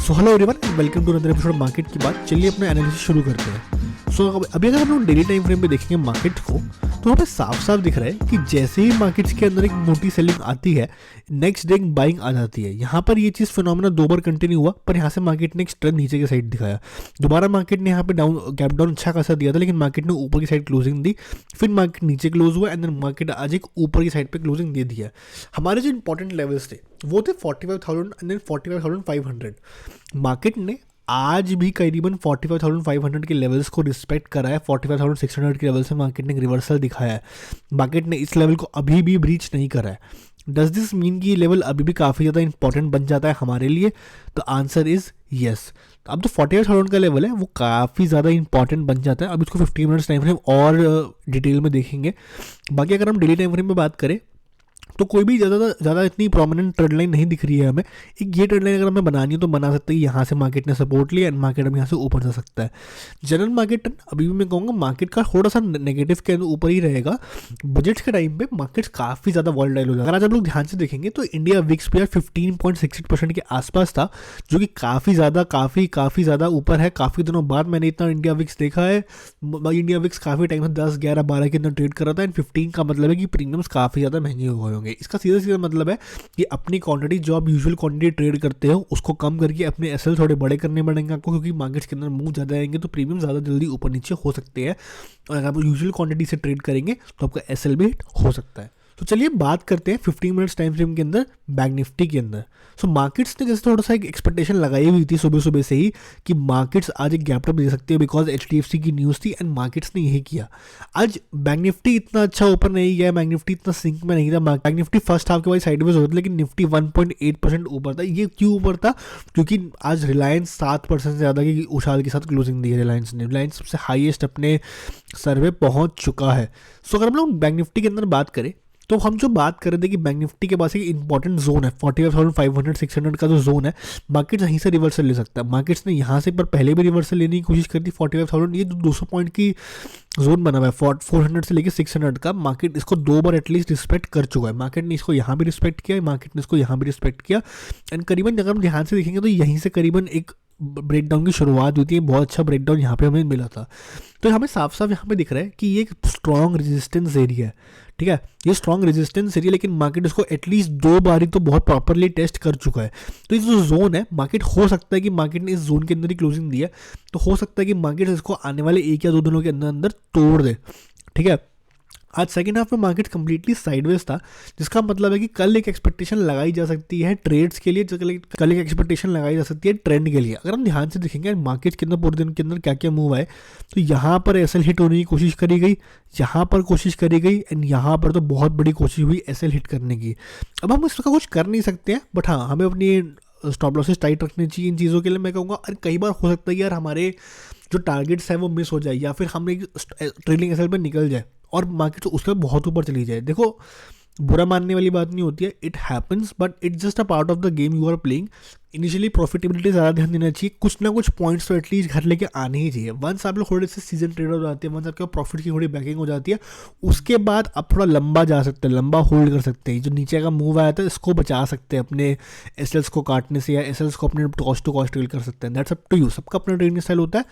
So hello everyone, welcome to another episode market की बात। चलिए अपना एनालिसिस शुरू करते हैं। सो अभी अगर हम लोग डेली टाइम फ्रेम पे देखेंगे मार्केट को, तो वहाँ पे साफ साफ दिख रहा है कि जैसे ही मार्केट्स के अंदर एक मोटी सेलिंग आती है, नेक्स्ट डे बाइंग आ जाती है। यहाँ पर ये चीज़ फिनोमेना 2 बार कंटिन्यू हुआ, पर यहाँ से मार्केट ने एक स्ट्रेंथ नीचे की साइड दिखाया। दोबारा मार्केट ने यहाँ पे गैप डाउन अच्छा खासा दिया था, लेकिन मार्केट ने ऊपर की साइड क्लोजिंग दी, फिर मार्केट नीचे क्लोज हुआ एंड देन मार्केट आज एक ऊपर की साइड पे क्लोजिंग दे दिया। हमारे जो इंपॉर्टेंट लेवल्स थे वो थे 45,000 एंड देन 45,500। मार्केट ने आज भी करीबन 45,500 के लेवल्स को रिस्पेक्ट करा है। 45,600 के लेवल से मार्केट ने रिवर्सल दिखाया है। मार्केट ने इस लेवल को अभी भी ब्रीच नहीं करा है। डज दिस मीन कि ये लेवल अभी भी काफ़ी ज़्यादा इंपॉर्टेंट बन जाता है हमारे लिए? तो आंसर इज़ येस। अब तो 45,000 का लेवल है वो काफ़ी ज़्यादा इंपॉर्टेंट बन जाता है। अब इसको 15 मिनट्स टाइम फ्रेम और डिटेल में देखेंगे। बाकी अगर हम डेली टाइम फ्रेम में बात करें तो कोई भी ज़्यादा इतनी प्रोमिनेंट ट्रेंड लाइन नहीं दिख रही है हमें। एक ये ट्रेंड लाइन अगर हमें बनानी है तो बना सकते हैं। यहाँ से मार्केट ने सपोर्ट लिया एंड मार्केट अब यहाँ से ऊपर जा सकता है। जनरल मार्केट अभी भी मैं कहूँगा मार्केट का थोड़ा सा नेगेटिव के ऊपर ही रहेगा। बजट्स के टाइम पे मार्केट काफ़ी ज़्यादा वॉलेटाइल हो जाएगा। अगर आज हम लोग ध्यान से देखेंगे तो इंडिया विक्स पे 15.68% के आसपास था, जो कि काफ़ी ज़्यादा ऊपर है। काफ़ी दिनों बाद मैंने इतना इंडिया विक्स देखा है। इंडिया विक्स काफ़ी टाइम से 10, 11, 12 के अंदर ट्रेड कर रहा था एंड 15 का मतलब है कि प्रीमियम्स काफ़ी ज़्यादा महंगे हो गए होंगे। इसका सीधा मतलब है कि अपनी क्वांटिटी जो आप यूजुअल क्वांटिटी ट्रेड करते हो उसको कम करके अपने एसएल थोड़े बड़े करने पड़ेंगे आपको, क्योंकि मार्केट्स के अंदर मूव ज़्यादा आएंगे तो प्रीमियम ज़्यादा जल्दी ऊपर नीचे हो सकते हैं। और अगर आप यूजुअल क्वांटिटी से ट्रेड करेंगे तो आपका एसएल भी हिट हो सकता है। तो चलिए बात करते हैं 15 मिनट्स टाइम फ्रेम के अंदर बैंक निफ्टी के अंदर। सो मार्केट्स ने जैसे थोड़ा सा एक एक्सपेक्टेशन लगाई हुई थी सुबह से ही कि मार्केट्स आज एक गैप अप दे सकते हैं बिकॉज HDFC की न्यूज़ थी एंड मार्केट्स ने यही किया। आज बैंक निफ्टी इतना अच्छा ऊपर नहीं गया, बैंक निफ्टी इतना सिंक में नहीं था। बैंक निफ्टी फर्स्ट हाफ के बाद साइडवेज हो था, लेकिन निफ्टी 1.8% ऊपर था। ये क्यों ऊपर था? क्योंकि आज रिलायंस 7% से ज़्यादा की उछाल के साथ क्लोजिंग दी है। रिलायंस सबसे हाईएस्ट अपने सर्वे पहुँच चुका है। सो अगर हम लोग बैंक निफ्टी के अंदर बात करें तो हम जो बात कर रहे थे कि बैंक निफ्टी के पास एक इंपॉर्टेंट जोन है 45,500 600 का जो जोन है, मार्केट यहीं से रिवर्सल ले सकता है। मार्केट्स ने यहाँ से पर पहले भी रिवर्सल लेने की कोशिश करी थी 45,000। ये 200 पॉइंट की जोन बना हुआ है 400 से लेकर 600 का। मार्केट इसको 2 बार एटलीस्ट रिस्पेक्ट कर चुका है। मार्केट ने इसको यहाँ भी रिस्पेक्ट किया, मार्केट ने इसको यहाँ भी रिस्पेक्ट किया एंड करीबन अगर हम ध्यान से देखेंगे तो यहीं से करीबन एक ब्रेकडाउन की शुरुआत हुई थी। बहुत अच्छा ब्रेकडाउन यहाँ पे हमें मिला था। तो हमें साफ साफ यहाँ पे दिख रहा है कि ये एक स्ट्रॉन्ग रेजिस्टेंस एरिया है। ठीक है, ये स्ट्रॉन्ग रेजिस्टेंस एरिया, लेकिन मार्केट इसको एटलीस्ट 2 बारी तो बहुत प्रॉपरली टेस्ट कर चुका है। तो ये जो जोन है, मार्केट हो सकता है कि मार्केट ने इस जोन के अंदर ही क्लोजिंग दी है, तो हो सकता है कि मार्केट इसको आने वाले 1 या 2 दिनों के अंदर तोड़ दे। ठीक है, आज सेकंड हाफ में मार्केट कंप्लीटली साइडवेज था, जिसका मतलब है कि कल एक एक्सपेक्टेशन लगाई जा सकती है ट्रेड्स के लिए, कल एक एक्सपेक्टेशन लगाई जा सकती है ट्रेंड के लिए। अगर हम ध्यान से देखेंगे मार्केट के अंदर पूरे दिन के अंदर क्या क्या मूव आए, तो यहाँ पर एसएल हिट होने की कोशिश करी गई, यहाँ पर कोशिश करी गई एंड यहाँ पर तो बहुत बड़ी कोशिश हुई एसएल हिट करने की। अब हम इसका कुछ कर नहीं सकते हैं, बट हाँ हमें अपनी स्टॉप लॉसेस टाइट रखनी चाहिए इन चीज़ों के लिए। मैं कहूँगा अरे कई बार हो सकता है यार हमारे जो टारगेट्स हैं वो मिस हो जाए, या फिर हम एक ट्रेलिंग एसएल पर निकल जाए और मार्केट उसके बाद बहुत ऊपर चली जाए। देखो, बुरा मानने वाली बात नहीं होती है, it happens, but it's just a part of the game you are playing. Initially profitability ज़्यादा ध्यान देना चाहिए, कुछ ना कुछ पॉइंट्स तो एटलीस्ट घर लेके आने ही चाहिए। वंस आप लोग थोड़े से सीजन ट्रेडर हो जाते हैं, वंस आपके प्रॉफिट की थोड़ी बैकिंग हो जाती है, उसके बाद आप थोड़ा लंबा जा सकते हैं, लंबा होल्ड कर सकते हैं। जो नीचे का मूव आया था इसको बचा सकते हैं अपने एसएल्स को काटने से, या एसएल्स को अपने कॉस्ट टू कॉस्ट ट्रेड कर सकते हैं। दैट्स अप टू यू, सबका अपना ट्रेडिंग स्टाइल होता है।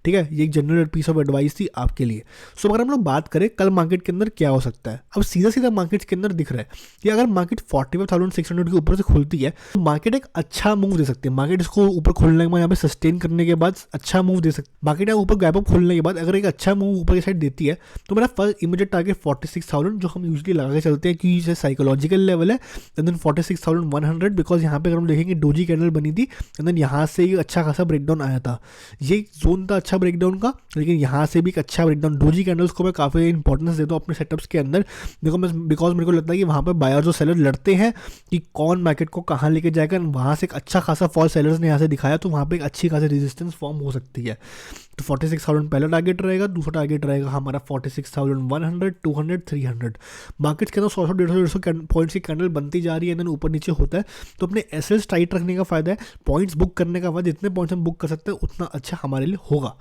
ठीक है, ये एक जनरल पीस ऑफ एडवाइस थी आपके लिए। सो अगर हम लोग बात करें कल मार्केट के अंदर क्या हो सकता है, अब सीधा मार्केट के अंदर दिख रहा है कि अगर मार्केट 45,600 के ऊपर से खुलती है तो मार्केट एक अच्छा मूव दे सकती है। मार्केट इसको ऊपर खोलने के बाद यहाँ पे सस्टेन करने के बाद अच्छा मूव दे सकती है। मार्केट यहाँ ऊपर गैप अप खोलने के बाद अगर एक अच्छा मूव ऊपर की साइड देती है तो मेरा फर्स्ट इमीडिएट टारगेट 46,000 जो हम यूजुअली लगा के चलते हैं, क्योंकि ये साइकोलॉजिकल लेवल है। एंड देन 46,100 बिकॉज यहाँ पे अगर हम देखेंगे डोजी कैंडल बनी थी एंड देन यहाँ से एक अच्छा खासा ब्रेकडाउन आया था। ये जोन था अच्छा ब्रेकडाउन का, लेकिन यहाँ से भी एक अच्छा ब्रेकडाउन। डोजी कैंडल्स को मैं काफ़ी इंपॉर्टेंस देता हूँ अपने सेटअप्स के अंदर। देखो बिकॉज मेरे को लगता है कि वहाँ पर बायर और सेलर लड़ते हैं कि कौन मार्केट को कहाँ लेके जाएगा। वहाँ से एक अच्छा खासा फॉल सेलर्स ने यहाँ से दिखाया, तो वहाँ पे एक अच्छी खासी रेजिस्टेंस फॉर्म हो सकती है। तो 46,000 पहला टारगेट रहेगा, दूसरा टारगेट रहेगा हमारा 46,100, 200, 300। मार्केट के अंदर 100-150 पॉइंट्स की कैंडल बनती जा रही है, देन ऊपर नीचे होता है। तो अपने एसएल्स टाइट रखने का फायदा है, पॉइंट्स बुक करने का फायदा, जितने पॉइंट्स हम बुक कर सकते हैं उतना अच्छा हमारे लिए होगा।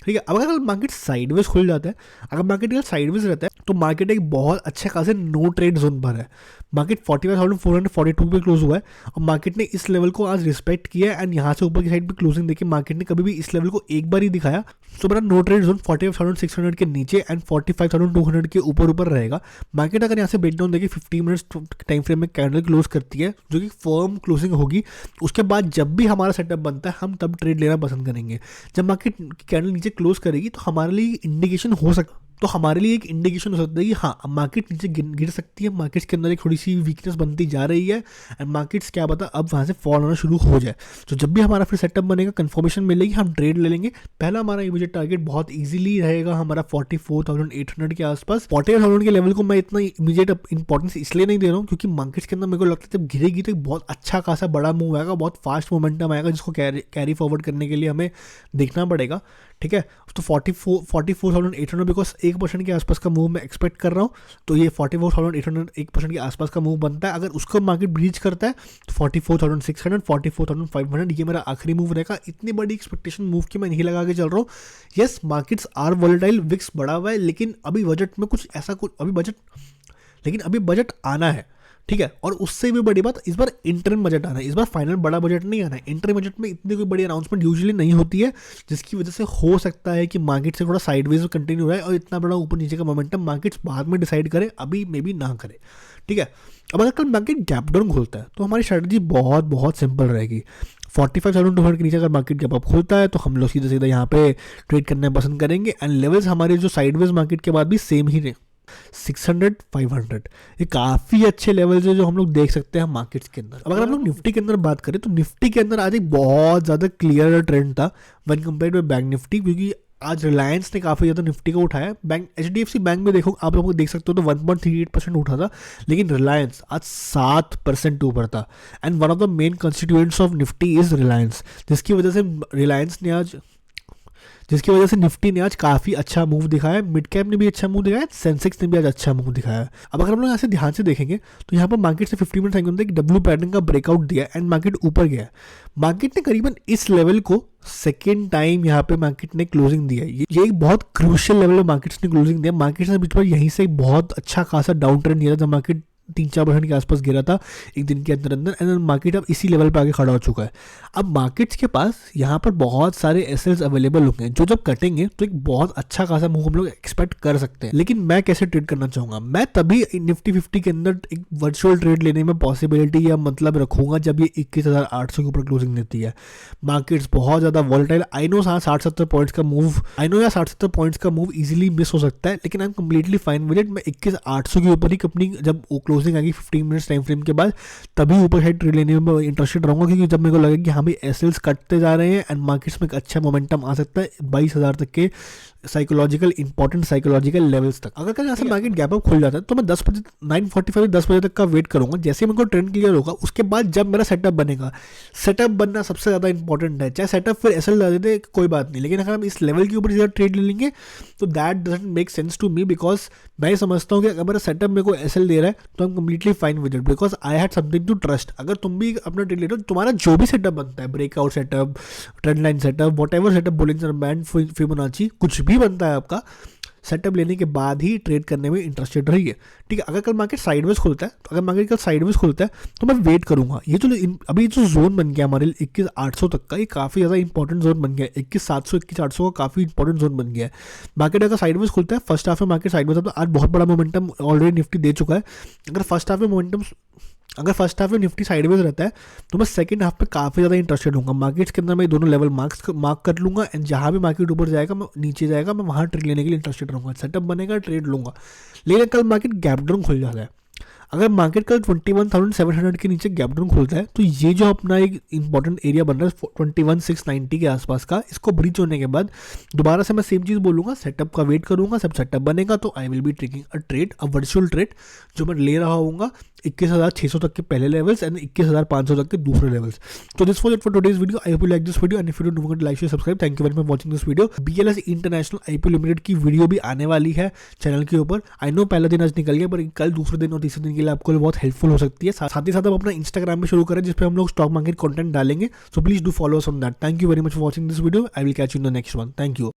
ठीक है, अब अगर मार्केट साइडवेज खुल जाता है, अगर मार्केट साइडवेज रहता है तो मार्केट एक बहुत अच्छे खासे नो ट्रेड जोन पर है। मार्केट 45,442 पे क्लोज हुआ है और मार्केट ने इस लेवल को आज रिस्पेक्ट किया है एंड यहाँ से ऊपर की साइड पे क्लोजिंग देखिए मार्केट ने कभी भी इस लेवल को एक बार ही दिखाया। तो मेरा नो ट्रेड जोन 45,600 के नीचे एंड 45,200 के ऊपर रहेगा। मार्केट अगर यहाँ से ब्रेकडाउन देखिए 15 मिनट्स टाइम फ्रेम में कैंडल क्लोज करती है जो कि फर्म क्लोजिंग होगी, उसके बाद जब भी हमारा सेटअप बनता है हम तब ट्रेड लेना पसंद करेंगे। जब मार्केट कैंडल नीचे क्लोज करेगी तो हमारे लिए इंडिकेशन हो सकता एक इंडिकेशन हो सकता है कि हाँ मार्केट नीचे गिर सकती है, मार्केट्स के अंदर एक थोड़ी सी वीकनेस बनती जा रही है एंड मार्केट्स क्या पता अब वहाँ से फॉल होना शुरू हो जाए। तो जब भी हमारा फिर सेटअप बनेगा, कंफर्मेशन मिलेगी, हम ट्रेड ले लेंगे। पहला हमारा इमीडिएट टारगेट बहुत इजीली रहेगा हमारा 44,800 के आसपास। 48,000 के लेवल को मैं इतना इमीडिएट इंपॉर्टेंस इसलिए नहीं दे रहा हूँ क्योंकि मार्केट्स के अंदर मेरे को लगता है जब गिरेगी तो बहुत अच्छा खासा बड़ा मूव आएगा, बहुत फास्ट मोमेंटम आएगा जिसको कैरी फॉरवर्ड करने के लिए हमें देखना पड़ेगा। ठीक है, तो 44,800 बिकॉज 1% के आसपास का मूव मैं एक्सपेक्ट कर रहा हूँ, तो ये 44,800 1% के आसपास का मूव बनता है। अगर उसको मार्केट ब्रीच करता है तो 44,600 44,500 ये मेरा आखिरी मूव रहेगा। इतनी बड़ी एक्सपेक्टेशन मूव की मैं नहीं लगा के चल रहा हूँ। Yes markets are volatile, VIX बढ़ा हुआ है, लेकिन अभी बजट में कुछ ऐसा अभी बजट आना है। ठीक है, और उससे भी बड़ी बात इस बार इंटरम बजट आना है, इस बार फाइनल बड़ा बजट नहीं आना है। इंटरम बजट में इतनी कोई बड़ी अनाउंसमेंट यूजुअली नहीं होती है, जिसकी वजह से हो सकता है कि मार्केट से थोड़ा साइडवेज में कंटिन्यू रहे और इतना बड़ा ऊपर नीचे का मोमेंटम मार्केट्स बाद में डिसाइड करे, अभी मे बी ना करे। ठीक है, अब अगर कल मार्केट गैप डाउन खोलता है तो हमारी स्ट्रेटजी बहुत सिंपल रहेगी। 45,200 के नीचे अगर मार्केट गैप अप खोलता है तो हम लोग सीधा यहाँ पे ट्रेड करना पसंद करेंगे एंड लेवल्स हमारे जो साइडवेज मार्केट के बाद भी सेम ही रहे, 600 500 ये काफ़ी अच्छे लेवल्स है जो हम लोग देख सकते हैं मार्केट्स के अंदर। अब अगर हम लोग निफ्टी के अंदर बात करें तो निफ्टी के अंदर आज एक बहुत ज़्यादा क्लियर ट्रेंड था one compare to bank Nifty, क्योंकि आज रिलायंस ने काफ़ी ज़्यादा निफ्टी को उठाया। बैंक HDFC बैंक में देखो आप लोग देख सकते हो तो 1.38% उठा था, लेकिन रिलायंस आज 7% ऊपर था and one of the main constituents of Nifty is Reliance, जिसकी वजह से निफ्टी ने आज काफ़ी अच्छा मूव दिखाया। मिड कैप ने भी अच्छा मूव दिखाया, सेंसेक्स ने भी आज अच्छा मूव दिखाया। अब अगर हम लोग यहाँ से ध्यान से देखेंगे तो यहाँ पर मार्केट से 50 मिनट टाइम के अंदर एक डब्ल्यू पैटर्न का ब्रेकआउट दिया एंड मार्केट ऊपर गया। मार्केट ने करीबन इस लेवल को सेकेंड टाइम यहाँ पे मार्केट ने क्लोजिंग दिया है। ये एक बहुत क्रूशियल लेवल में मार्केट्स ने क्लोजिंग दिया। मार्केट ने बीच पर यहीं से एक बहुत अच्छा खासा डाउन ट्रेंड दिया था जब मार्केट 3-4% के आसपास गिरा था एक दिन के अंदर एंड मार्केट अब इसी लेवल पे आके खड़ा हो चुका है। अब मार्केट्स के पास यहाँ पर बहुत सारे एसेट्स अवेलेबल होंगे जो जब कटेंगे तो एक बहुत अच्छा खासा मूव हम लोग एक्सपेक्ट कर सकते हैं। लेकिन मैं कैसे ट्रेड करना चाहूँगा, मैं तभी निफ्टी 50 के अंदर एक वर्चुअल ट्रेड लेने में पॉसिबिलिटी या मतलब रखूंगा जब ये 21,800 के ऊपर क्लोजिंग देती है। मार्केट्स बहुत ज़्यादा वॉलेटाइल, आई नो 60-70 पॉइंट्स का मूव, आई नो या 60-70 पॉइंट्स का मूव इजीली मिस हो सकता है, लेकिन आई am completely fine with it. मैं 21,800 के ऊपर ही अपनी जब क्लोजिंग आएगी 15 मिनट्स टाइम फ्रेम के बाद तभी ऊपर साइड ट्रेड लेने में इंटरेस्टेड रहूंगा, क्योंकि जब मेरे को लगेगा कि हाँ भाई एसएल्स कटते जा रहे हैं एंड मार्केट्स में एक अच्छा मोमेंटम आ सकता है 22,000 तक के इंपॉर्टेंट साइकोलॉजिकल लेवल्स तक। अगर कल यहाँ से मार्केट गैप अप खुल जाता है तो मैं 10 बजे तक का वेट करूंगा। जैसे मेरे को ट्रेंड क्लियर होगा उसके बाद जब मेरा सेटअप बनेगा, सेटअप बनना सबसे ज़्यादा इंपॉर्टेंट है। चाहे सेटअप फिर एसएल ला देते कोई बात नहीं, लेकिन अगर हम इस लेवल के ऊपर ज़्यादा ट्रेड ले लेंगे तो that doesn't make sense to me, because मैं समझता हूँ कि अगर मेरा सेटअप मेरे को एसएल दे रहा है तो I am completely fine with it, because I had something to trust. अगर तुम भी अपना ट्रेड ले रहे हो, तुम्हारा जो भी सेटअप बनता है, breakout setup, trend line setup, what ever setup, Bollinger band, Fibonacci, कुछ भी बनता है आपका, सेटअप लेने के बाद ही ट्रेड करने में इंटरेस्टेड रहिए। ठीक है, अगर कल मार्केट साइडवेज खुलता है तो मैं वेट करूंगा। ये जो अभी जो जोन बन गया हमारे 21,800 तक का, ये काफ़ी ज़्यादा इंपॉर्टेंट जोन बन गया है। 21,700 21,800 का काफ़ी इंपॉर्टेंट जोन बन गया है। मार्केट अगर साइडवेज खुलता है, फर्स्ट हाफ में मार्केट साइडवेज है तो आज बहुत बड़ा मोमेंटम ऑलरेडी निफ्टी दे चुका है। अगर फर्स्ट हाफ में निफ्टी साइडवेज रहता है तो मैं सेकंड हाफ पे काफ़ी ज़्यादा इंटरेस्टेड हूँ। मार्केट्स के अंदर मैं दोनों लेवल मार्क कर लूँगा एंड जहाँ भी मार्केट ऊपर जाएगा, मैं नीचे जाएगा, मैं वहाँ ट्रेड लेने के लिए इंटरेस्टेड रहूँगा। सेटअप बनेगा, ट्रेड लूँगा। लेकिन कल मार्केट गैप डाउन खुल जाता है, अगर मार्केट कल 21,700 के नीचे गैप डाउन खुलता है तो ये जो अपना एक इंपॉर्टेंट एरिया बन रहा है 21,690 के आसपास का, इसको ब्रीच होने के बाद दोबारा से मैं सेम चीज़ बोलूँगा, सेटअप का वेट करूँगा। सब सेटअप बनेगा तो I will be taking a virtual trade जो मैं ले रहा हूँगा 21,600 तक के पहले लेवल्स एंड 21,500 तक के दूसरे लेवल्स। तो this was it for today's video. I hope you like this video and if you don't forget like share subscribe. Thank you very much for watching this video. BLS international IPO limited की video भी आने वाली है channel के ऊपर। I know पहला दिन आज निकल गया, पर कल दूसरे दिन और तीसरे दिन के लिए आपको बहुत हेल्पफुल हो सकती है। साथ ही साथ आप अपना इंस्टाग्राम में शुरू करें जिस पे हम लोग स्टॉक मार्केट कंटेंट डालेंगे। So please do follow us on that. Thank you very much for watching this video. I will catch you in the next one. Thank you.